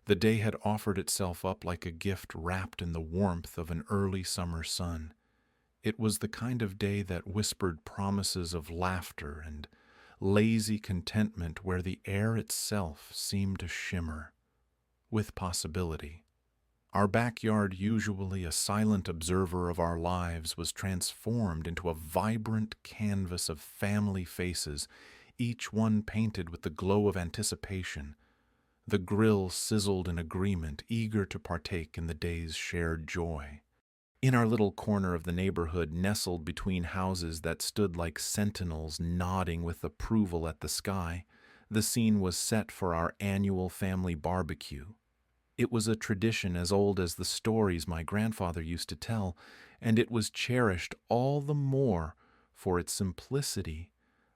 The day had offered itself up like a gift wrapped in the warmth of an early summer sun. It was the kind of day that whispered promises of laughter and lazy contentment where the air itself seemed to shimmer with possibility. Our backyard, usually a silent observer of our lives, was transformed into a vibrant canvas of family faces, each one painted with the glow of anticipation. The grill sizzled in agreement, eager to partake in the day's shared joy. In our little corner of the neighborhood, nestled between houses that stood like sentinels nodding with approval at the sky, the scene was set for our annual family barbecue. It was a tradition as old as the stories my grandfather used to tell, and it was cherished all the more for its simplicity,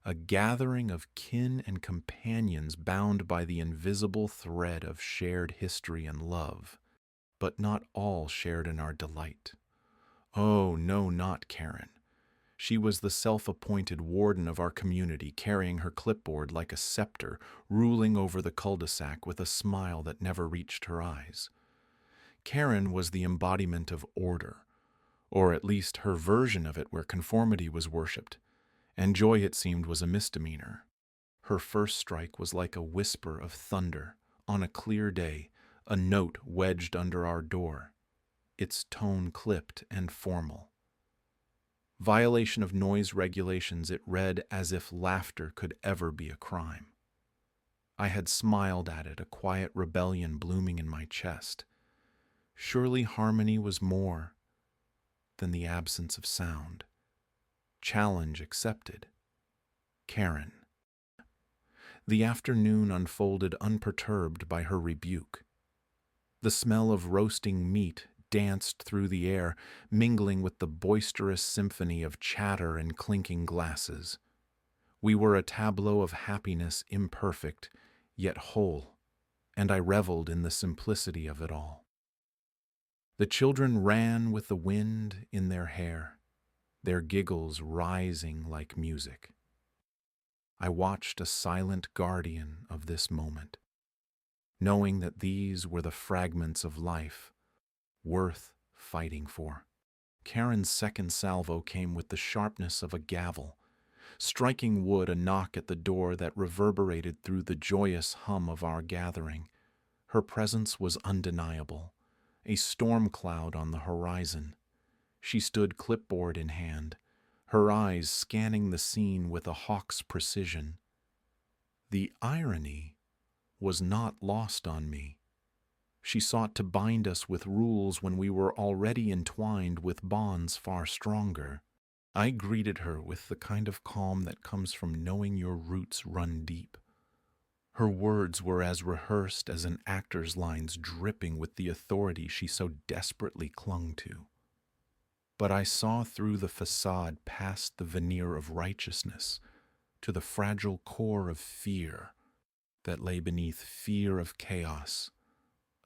a gathering of kin and companions bound by the invisible thread of shared history and love, but not all shared in our delight. Oh, no, not Karen. She was the self-appointed warden of our community, carrying her clipboard like a scepter, ruling over the cul-de-sac with a smile that never reached her eyes. Karen was the embodiment of order, or at least her version of it where conformity was worshipped, and joy, it seemed, was a misdemeanor. Her first strike was like a whisper of thunder on a clear day, a note wedged under our door, its tone clipped and formal. Violation of noise regulations, it read as if laughter could ever be a crime. I had smiled at it, a quiet rebellion blooming in my chest. Surely harmony was more than the absence of sound. Challenge accepted. Karen. The afternoon unfolded unperturbed by her rebuke. The smell of roasting meat danced through the air, mingling with the boisterous symphony of chatter and clinking glasses. We were a tableau of happiness imperfect, yet whole, and I reveled in the simplicity of it all. The children ran with the wind in their hair, their giggles rising like music. I watched a silent guardian of this moment, knowing that these were the fragments of life worth fighting for. Karen's second salvo came with the sharpness of a gavel, striking wood, a knock at the door that reverberated through the joyous hum of our gathering. Her presence was undeniable, a storm cloud on the horizon. She stood clipboard in hand, her eyes scanning the scene with a hawk's precision. The irony was not lost on me. She sought to bind us with rules when we were already entwined with bonds far stronger. I greeted her with the kind of calm that comes from knowing your roots run deep. Her words were as rehearsed as an actor's lines, dripping with the authority she so desperately clung to. But I saw through the facade, past the veneer of righteousness, to the fragile core of fear that lay beneath, fear of chaos,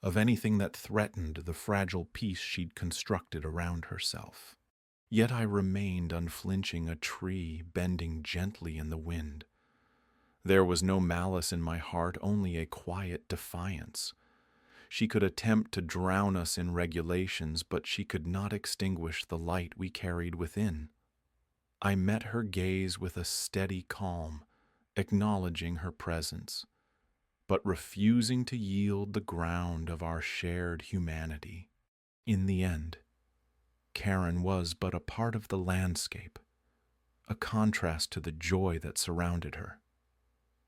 of anything that threatened the fragile peace she'd constructed around herself. Yet I remained unflinching, a tree bending gently in the wind. There was no malice in my heart, only a quiet defiance. She could attempt to drown us in regulations, but she could not extinguish the light we carried within. I met her gaze with a steady calm, acknowledging her presence, but refusing to yield the ground of our shared humanity. In the end, Karen was but a part of the landscape, a contrast to the joy that surrounded her.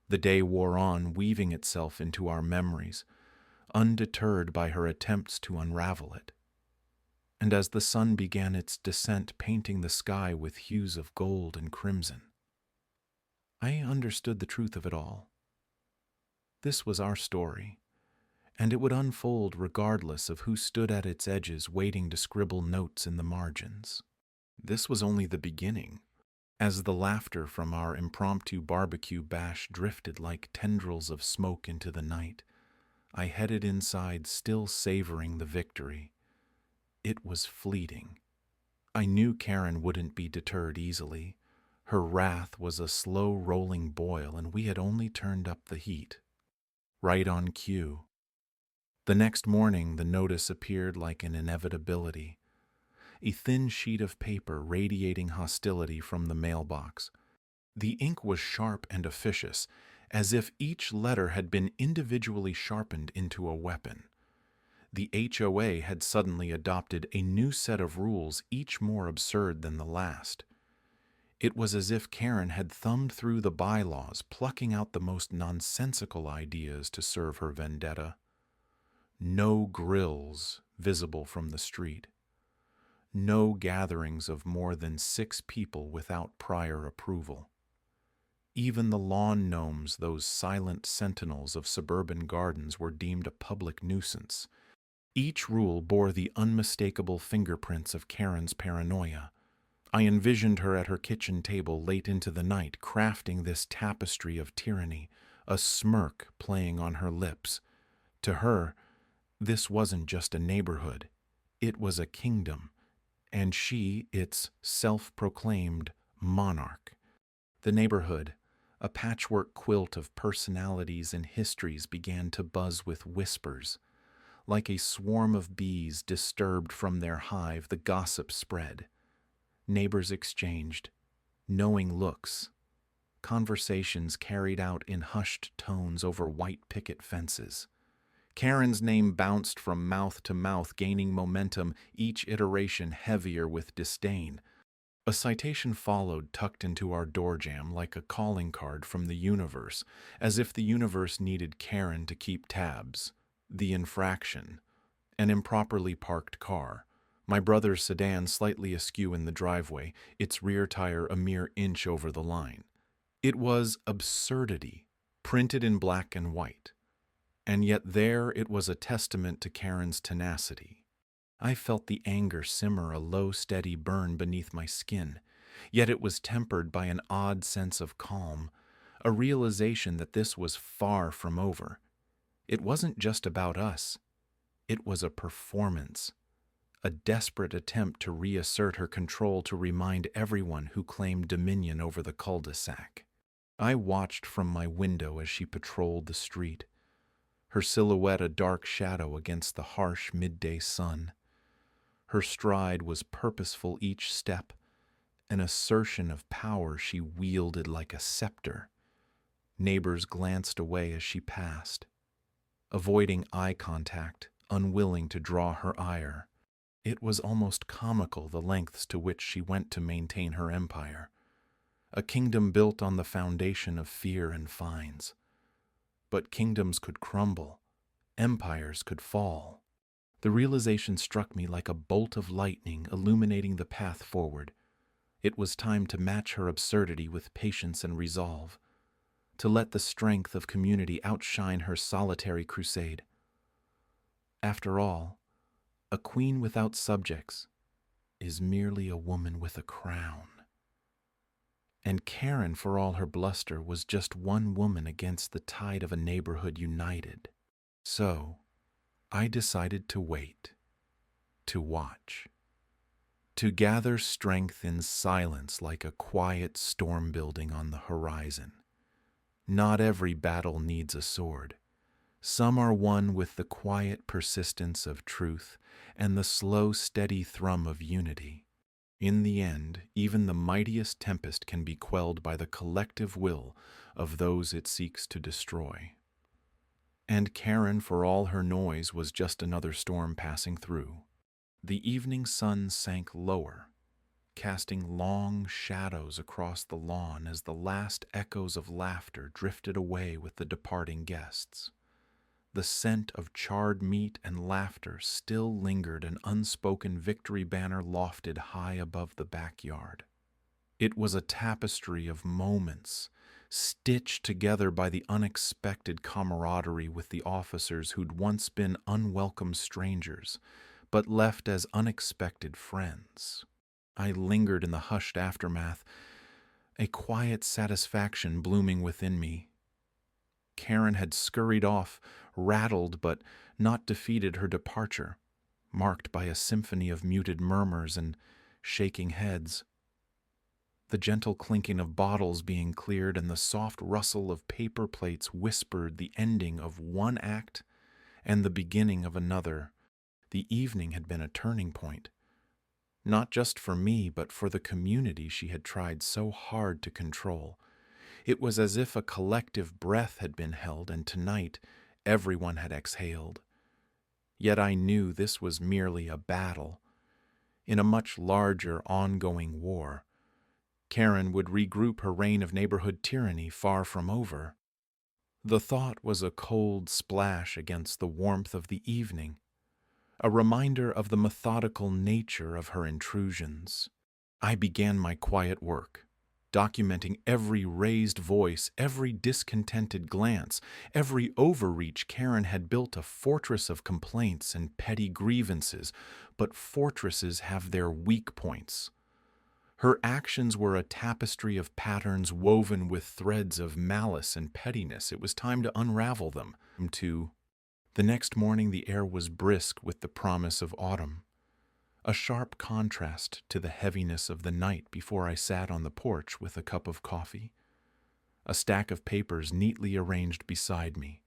The day wore on, weaving itself into our memories, undeterred by her attempts to unravel it. And as the sun began its descent, painting the sky with hues of gold and crimson, I understood the truth of it all. This was our story, and it would unfold regardless of who stood at its edges waiting to scribble notes in the margins. This was only the beginning. As the laughter from our impromptu barbecue bash drifted like tendrils of smoke into the night, I headed inside, still savoring the victory. It was fleeting. I knew Karen wouldn't be deterred easily. Her wrath was a slow rolling boil, and we had only turned up the heat. Right on cue, The next morning, the notice appeared like an inevitability, a thin sheet of paper radiating hostility from the mailbox. The ink was sharp and officious, as if each letter had been individually sharpened into a weapon. The HOA had suddenly adopted a new set of rules, each more absurd than the last. It was as if Karen had thumbed through the bylaws, plucking out the most nonsensical ideas to serve her vendetta. No grills visible from the street. No gatherings of more than 6 people without prior approval. Even the lawn gnomes, those silent sentinels of suburban gardens, were deemed a public nuisance. Each rule bore the unmistakable fingerprints of Karen's paranoia. I envisioned her at her kitchen table late into the night, crafting this tapestry of tyranny, a smirk playing on her lips. To her, this wasn't just a neighborhood. It was a kingdom, and she its self-proclaimed monarch. The neighborhood, a patchwork quilt of personalities and histories, began to buzz with whispers. Like a swarm of bees disturbed from their hive, the gossip spread. Neighbors exchanged knowing looks, conversations carried out in hushed tones over white picket fences. Karen's name bounced from mouth to mouth, gaining momentum, each iteration heavier with disdain. A citation followed, tucked into our doorjamb like a calling card from the universe, as if the universe needed Karen to keep tabs. The infraction: an improperly parked car. My brother's sedan slightly askew in the driveway, its rear tire a mere inch over the line. It was absurdity, printed in black and white. And yet there it was, a testament to Karen's tenacity. I felt the anger simmer, a low, steady burn beneath my skin, yet it was tempered by an odd sense of calm, a realization that this was far from over. It wasn't just about us. It was a performance, a desperate attempt to reassert her control, to remind everyone who claimed dominion over the cul-de-sac. I watched from my window as she patrolled the street, her silhouette a dark shadow against the harsh midday sun. Her stride was purposeful, each step an assertion of power she wielded like a scepter. Neighbors glanced away as she passed, avoiding eye contact, unwilling to draw her ire. It was almost comical, the lengths to which she went to maintain her empire, a kingdom built on the foundation of fear and fines. But kingdoms could crumble, empires could fall. The realization struck me like a bolt of lightning, illuminating the path forward. It was time to match her absurdity with patience and resolve, to let the strength of community outshine her solitary crusade. After all, a queen without subjects is merely a woman with a crown. And Karen, for all her bluster, was just one woman against the tide of a neighborhood united. So I decided to wait, to watch, to gather strength in silence like a quiet storm building on the horizon. Not every battle needs a sword. Some are won with the quiet persistence of truth and the slow, steady thrum of unity. In the end, even the mightiest tempest can be quelled by the collective will of those it seeks to destroy. And Karen, for all her noise, was just another storm passing through. The evening sun sank lower, casting long shadows across the lawn as the last echoes of laughter drifted away with the departing guests. The scent of charred meat and laughter still lingered, an unspoken victory banner lofted high above the backyard. It was a tapestry of moments, stitched together by the unexpected camaraderie with the officers who'd once been unwelcome strangers, but left as unexpected friends. I lingered in the hushed aftermath, a quiet satisfaction blooming within me. Karen had scurried off, rattled but not defeated, her departure, marked by a symphony of muted murmurs and shaking heads. The gentle clinking of bottles being cleared and the soft rustle of paper plates whispered the ending of one act and the beginning of another. The evening had been a turning point, not just for me, but for the community she had tried so hard to control. It was as if a collective breath had been held, and tonight everyone had exhaled. Yet I knew this was merely a battle in a much larger, ongoing war. Karen would regroup her reign of neighborhood tyranny far from over. The thought was a cold splash against the warmth of the evening, a reminder of the methodical nature of her intrusions. I began my quiet work, documenting every raised voice, every discontented glance, every overreach. Karen had built a fortress of complaints and petty grievances, but fortresses have their weak points. Her actions were a tapestry of patterns woven with threads of malice and pettiness. It was time to unravel them. The next morning the air was brisk with the promise of autumn, a sharp contrast to the heaviness of the night before I sat on the porch with a cup of coffee, a stack of papers neatly arranged beside me.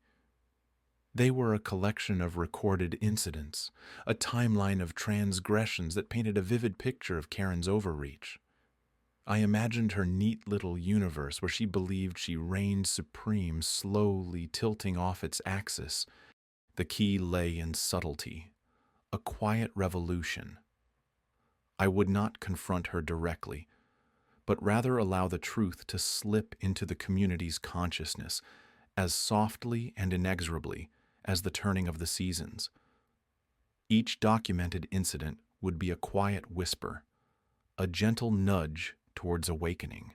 They were a collection of recorded incidents, a timeline of transgressions that painted a vivid picture of Karen's overreach. I imagined her neat little universe where she believed she reigned supreme, slowly tilting off its axis. The key lay in subtlety, a quiet revolution. I would not confront her directly, but rather allow the truth to slip into the community's consciousness as softly and inexorably as the turning of the seasons. Each documented incident would be a quiet whisper, a gentle nudge towards awakening.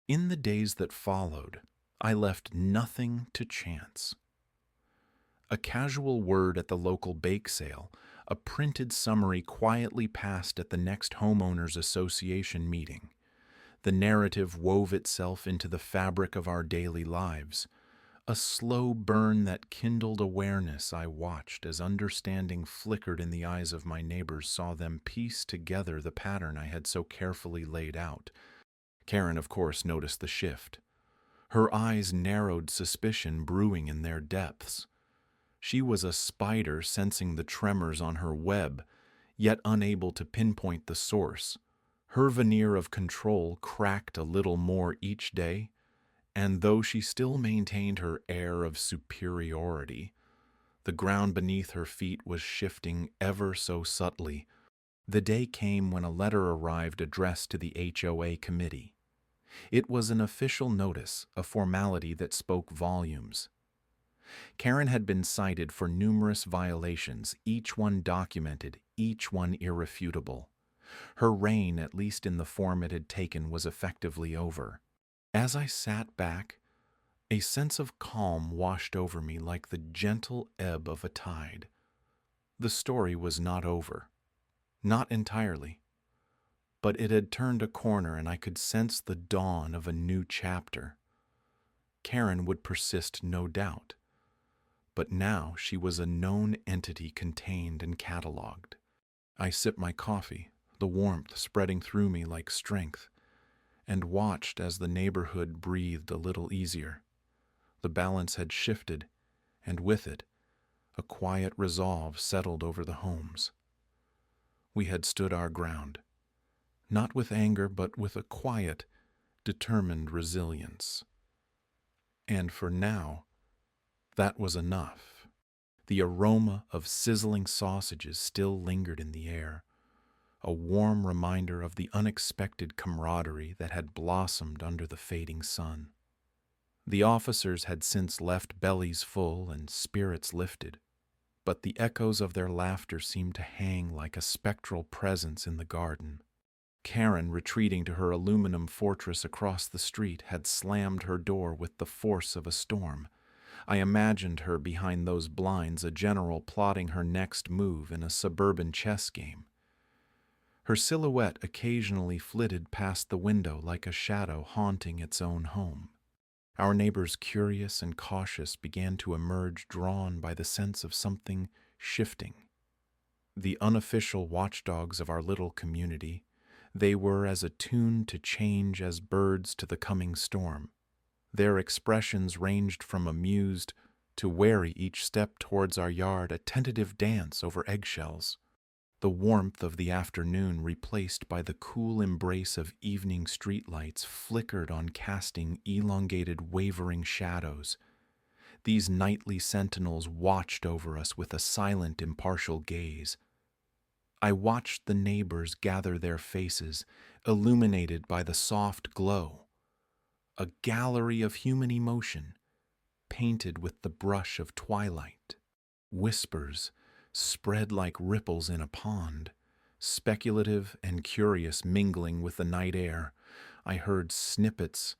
In the days that followed, I left nothing to chance. A casual word at the local bake sale, a printed summary quietly passed at the next homeowners association meeting. The narrative wove itself into the fabric of our daily lives. A slow burn that kindled awareness. I watched as understanding flickered in the eyes of my neighbors, saw them piece together the pattern I had so carefully laid out. Karen, of course, noticed the shift. Her eyes narrowed, suspicion brewing in their depths. She was a spider sensing the tremors on her web, yet unable to pinpoint the source. Her veneer of control cracked a little more each day, and though she still maintained her air of superiority, the ground beneath her feet was shifting ever so subtly. The day came when a letter arrived addressed to the HOA committee. It was an official notice, a formality that spoke volumes. Karen had been cited for numerous violations, each one documented, each one irrefutable. Her reign, at least in the form it had taken, was effectively over. As I sat back, a sense of calm washed over me like the gentle ebb of a tide. The story was not over. Not entirely. But it had turned a corner, and I could sense the dawn of a new chapter. Karen would persist, no doubt. But now she was a known entity, contained and catalogued. I sipped my coffee, the warmth spreading through me like strength, and watched as the neighborhood breathed a little easier. The balance had shifted, and with it, a quiet resolve settled over the homes. We had stood our ground, not with anger, but with a quiet, determined resilience. And for now, that was enough. The aroma of sizzling sausages still lingered in the air, a warm reminder of the unexpected camaraderie that had blossomed under the fading sun. The officers had since left, bellies full and spirits lifted, but the echoes of their laughter seemed to hang like a spectral presence in the garden. Karen, retreating to her aluminum fortress across the street, had slammed her door with the force of a storm. I imagined her behind those blinds, a general plotting her next move in a suburban chess game. Her silhouette occasionally flitted past the window like a shadow haunting its own home. Our neighbors, curious and cautious, began to emerge, drawn by the sense of something shifting. The unofficial watchdogs of our little community, they were as attuned to change as birds to the coming storm. Their expressions ranged from amused to wary each step towards our yard, a tentative dance over eggshells. The warmth of the afternoon, replaced by the cool embrace of evening streetlights, flickered on, casting elongated, wavering shadows. These nightly sentinels watched over us with a silent, impartial gaze. I watched the neighbors gather their faces, illuminated by the soft glow. A gallery of human emotion, painted with the brush of twilight. Whispers spread like ripples in a pond, speculative and curious mingling with the night air. I heard snippets,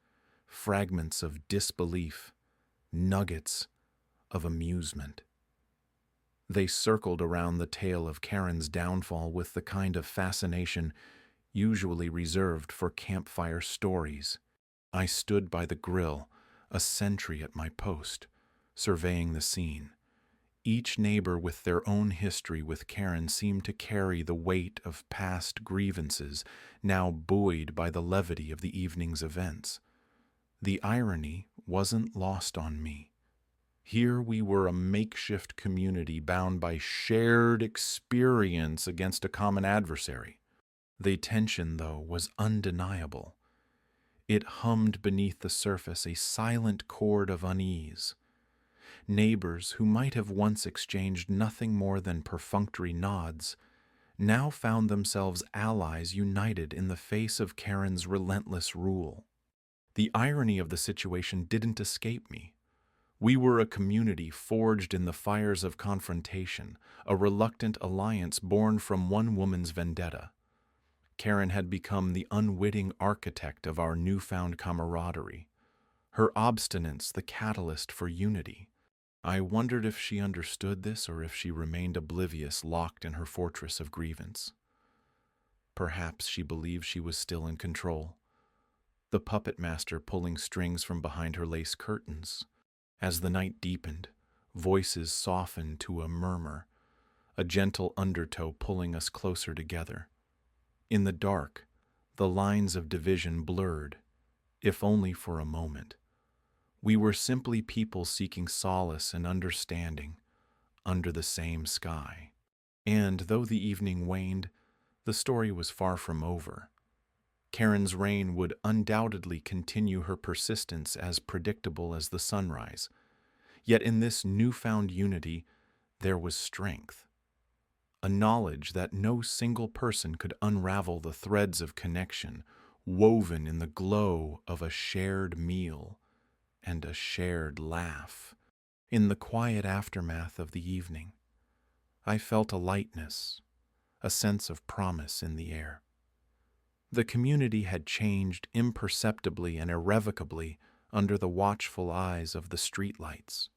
fragments of disbelief, nuggets of amusement. They circled around the tale of Karen's downfall with the kind of fascination usually reserved for campfire stories. I stood by the grill, a sentry at my post, surveying the scene. Each neighbor with their own history with Karen seemed to carry the weight of past grievances, now buoyed by the levity of the evening's events. The irony wasn't lost on me. Here we were, a makeshift community bound by shared experience against a common adversary. The tension, though, was undeniable. It hummed beneath the surface, a silent chord of unease. Neighbors who might have once exchanged nothing more than perfunctory nods now found themselves allies united in the face of Karen's relentless rule. The irony of the situation didn't escape me. We were a community forged in the fires of confrontation, a reluctant alliance born from one woman's vendetta. Karen had become the unwitting architect of our newfound camaraderie, her obstinance the catalyst for unity. I wondered if she understood this or if she remained oblivious, locked in her fortress of grievance. Perhaps she believed she was still in control, the puppet master pulling strings from behind her lace curtains. As the night deepened, voices softened to a murmur, a gentle undertow pulling us closer together. In the dark, the lines of division blurred, if only for a moment. We were simply people seeking solace and understanding under the same sky. And though the evening waned, the story was far from over. Karen's reign would undoubtedly continue, her persistence as predictable as the sunrise. Yet in this newfound unity, there was strength. A knowledge that no single person could unravel the threads of connection woven in the glow of a shared meal and a shared laugh. In the quiet aftermath of the evening, I felt a lightness, a sense of promise in the air. The community had changed imperceptibly and irrevocably under the watchful eyes of the streetlights.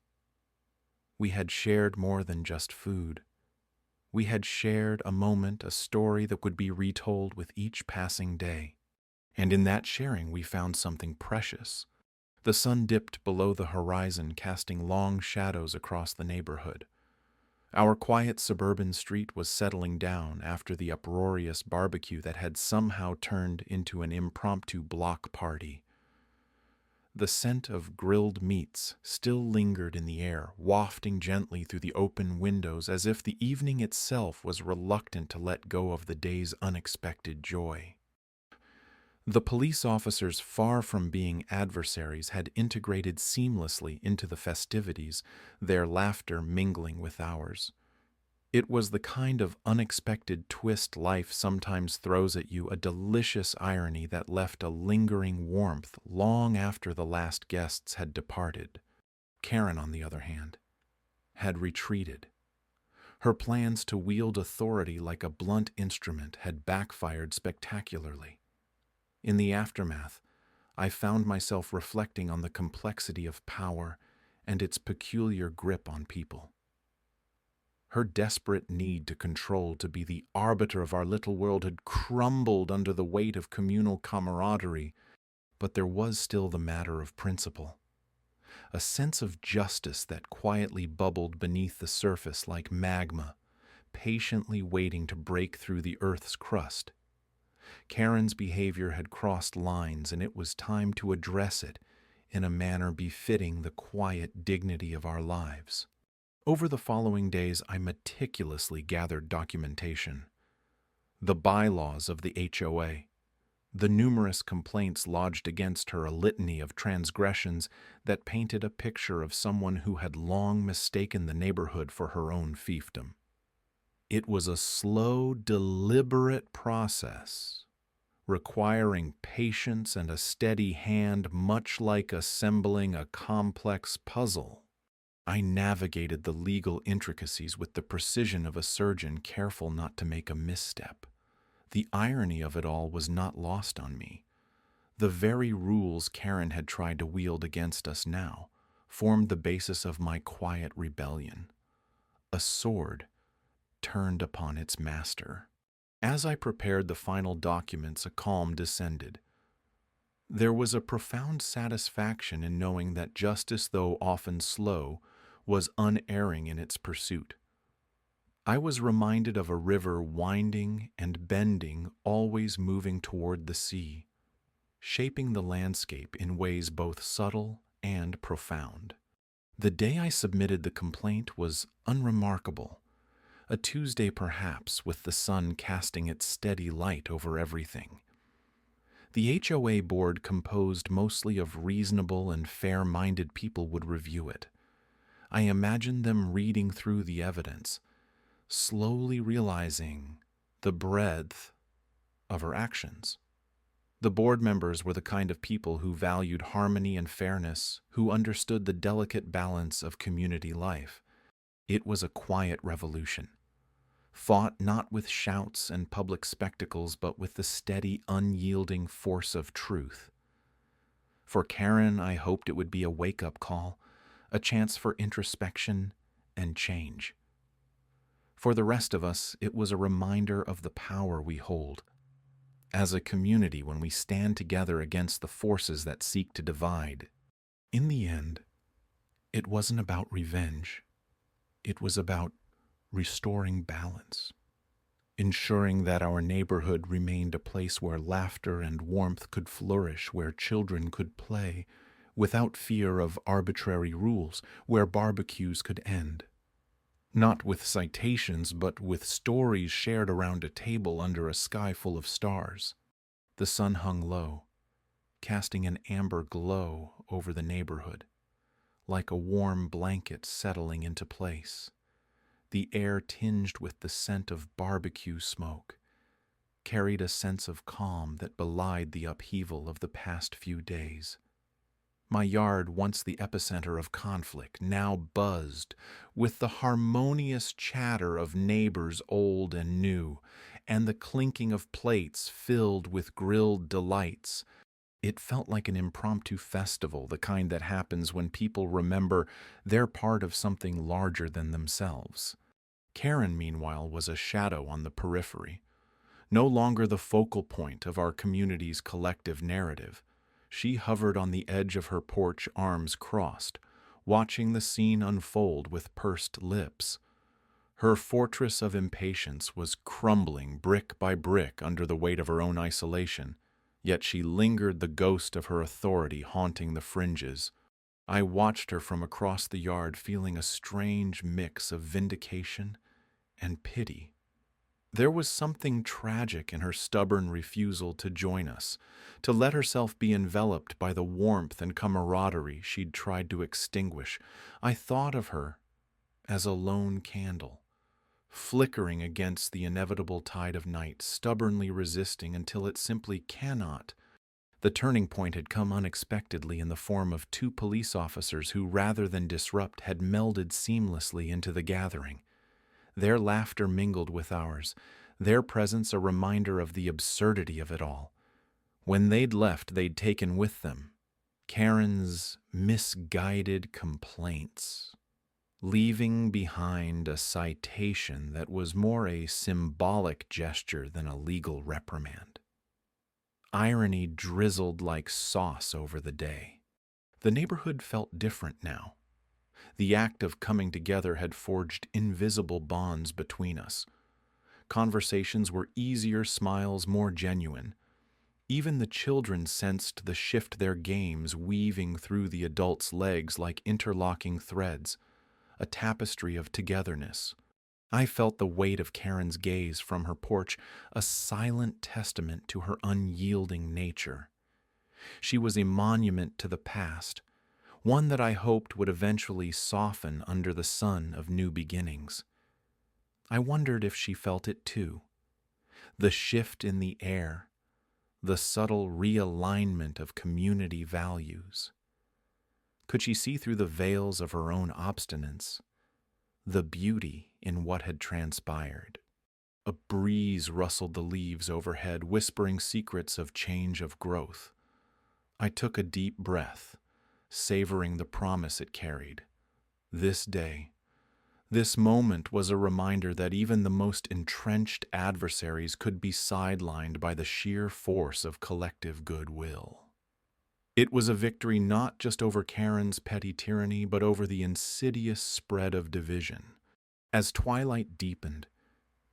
We had shared more than just food. We had shared a moment, a story that would be retold with each passing day. And in that sharing we found something precious. The sun dipped below the horizon, casting long shadows across the neighborhood. Our quiet suburban street was settling down after the uproarious barbecue that had somehow turned into an impromptu block party. The scent of grilled meats still lingered in the air, wafting gently through the open windows as if the evening itself was reluctant to let go of the day's unexpected joy. The police officers, far from being adversaries, had integrated seamlessly into the festivities, their laughter mingling with ours. It was the kind of unexpected twist life sometimes throws at you, a delicious irony that left a lingering warmth long after the last guests had departed. Karen, on the other hand, had retreated. Her plans to wield authority like a blunt instrument had backfired spectacularly. In the aftermath, I found myself reflecting on the complexity of power and its peculiar grip on people. Her desperate need to control, to be the arbiter of our little world, had crumbled under the weight of communal camaraderie, but there was still the matter of principle. A sense of justice that quietly bubbled beneath the surface like magma, patiently waiting to break through the earth's crust. Karen's behavior had crossed lines, and it was time to address it in a manner befitting the quiet dignity of our lives. Over the following days, I meticulously gathered documentation. The bylaws of the HOA, the numerous complaints lodged against her, a litany of transgressions that painted a picture of someone who had long mistaken the neighborhood for her own fiefdom. It was a slow, deliberate process, requiring patience and a steady hand, much like assembling a complex puzzle. I navigated the legal intricacies with the precision of a surgeon careful not to make a misstep. The irony of it all was not lost on me. The very rules Karen had tried to wield against us now formed the basis of my quiet rebellion. A sword turned upon its master. As I prepared the final documents, a calm descended. There was a profound satisfaction in knowing that justice, though often slow, was unerring in its pursuit. I was reminded of a river winding and bending, always moving toward the sea, shaping the landscape in ways both subtle and profound. The day I submitted the complaint was unremarkable. A Tuesday perhaps, with the sun casting its steady light over everything. The HOA board, composed mostly of reasonable and fair-minded people, would review it. I imagined them reading through the evidence, slowly realizing the breadth of her actions. The board members were the kind of people who valued harmony and fairness, who understood the delicate balance of community life. It was a quiet revolution, fought not with shouts and public spectacles, but with the steady, unyielding force of truth. For Karen, I hoped it would be a wake-up call, a chance for introspection and change. For the rest of us, it was a reminder of the power we hold as a community when we stand together against the forces that seek to divide. In the end, it wasn't about revenge. It was about restoring balance, ensuring that our neighborhood remained a place where laughter and warmth could flourish, where children could play without fear of arbitrary rules, where barbecues could end. Not with citations, but with stories shared around a table under a sky full of stars. The sun hung low, casting an amber glow over the neighborhood, like a warm blanket settling into place. The air, tinged with the scent of barbecue smoke, carried a sense of calm that belied the upheaval of the past few days. My yard, once the epicenter of conflict, now buzzed with the harmonious chatter of neighbors old and new, and the clinking of plates filled with grilled delights. It felt like an impromptu festival, the kind that happens when people remember they're part of something larger than themselves. Karen, meanwhile, was a shadow on the periphery, no longer the focal point of our community's collective narrative. She hovered on the edge of her porch, arms crossed, watching the scene unfold with pursed lips. Her fortress of impatience was crumbling brick by brick under the weight of her own isolation, yet she lingered, the ghost of her authority haunting the fringes. I watched her from across the yard, feeling a strange mix of vindication and pity. There was something tragic in her stubborn refusal to join us, to let herself be enveloped by the warmth and camaraderie she'd tried to extinguish. I thought of her as a lone candle, flickering against the inevitable tide of night, stubbornly resisting until it simply cannot. The turning point had come unexpectedly in the form of two police officers who, rather than disrupt, had melded seamlessly into the gathering. Their laughter mingled with ours, their presence a reminder of the absurdity of it all. When they'd left, they'd taken with them Karen's misguided complaints, leaving behind a citation that was more a symbolic gesture than a legal reprimand. Irony drizzled like sauce over the day. The neighborhood felt different now. The act of coming together had forged invisible bonds between us. Conversations were easier, smiles more genuine. Even the children sensed the shift their games weaving through the adults' legs like interlocking threads, a tapestry of togetherness. I felt the weight of Karen's gaze from her porch, a silent testament to her unyielding nature. She was a monument to the past, one that I hoped would eventually soften under the sun of new beginnings. I wondered if she felt it too. The shift in the air, the subtle realignment of community values. Could she see through the veils of her own obstinance, the beauty in what had transpired? A breeze rustled the leaves overhead, whispering secrets of change, of growth. I took a deep breath, savoring the promise it carried. This day, this moment was a reminder that even the most entrenched adversaries could be sidelined by the sheer force of collective goodwill. It was a victory not just over Karen's petty tyranny, but over the insidious spread of division. As twilight deepened,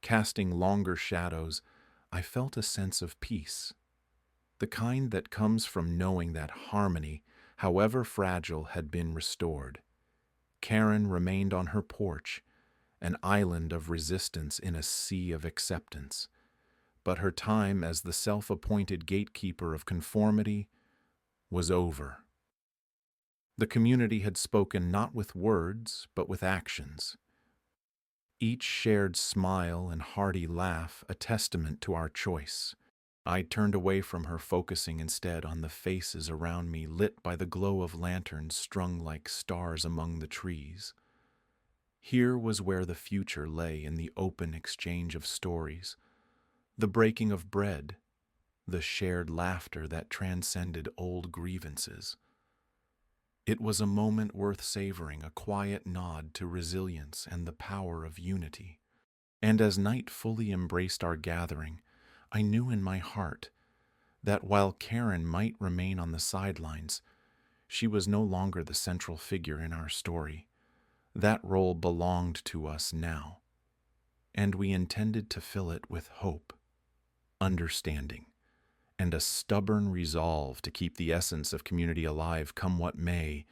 casting longer shadows, I felt a sense of peace, the kind that comes from knowing that harmony, however fragile, had been restored. Karen remained on her porch, an island of resistance in a sea of acceptance. But her time as the self-appointed gatekeeper of conformity was over. The community had spoken not with words, but with actions. Each shared smile and hearty laugh a testament to our choice. I turned away from her, focusing instead on the faces around me, lit by the glow of lanterns strung like stars among the trees. Here was where the future lay, in the open exchange of stories, the breaking of bread, the shared laughter that transcended old grievances. It was a moment worth savoring, a quiet nod to resilience and the power of unity. And as night fully embraced our gathering, I knew in my heart that while Karen might remain on the sidelines, she was no longer the central figure in our story. That role belonged to us now, and we intended to fill it with hope, understanding, and a stubborn resolve to keep the essence of community alive, come what may,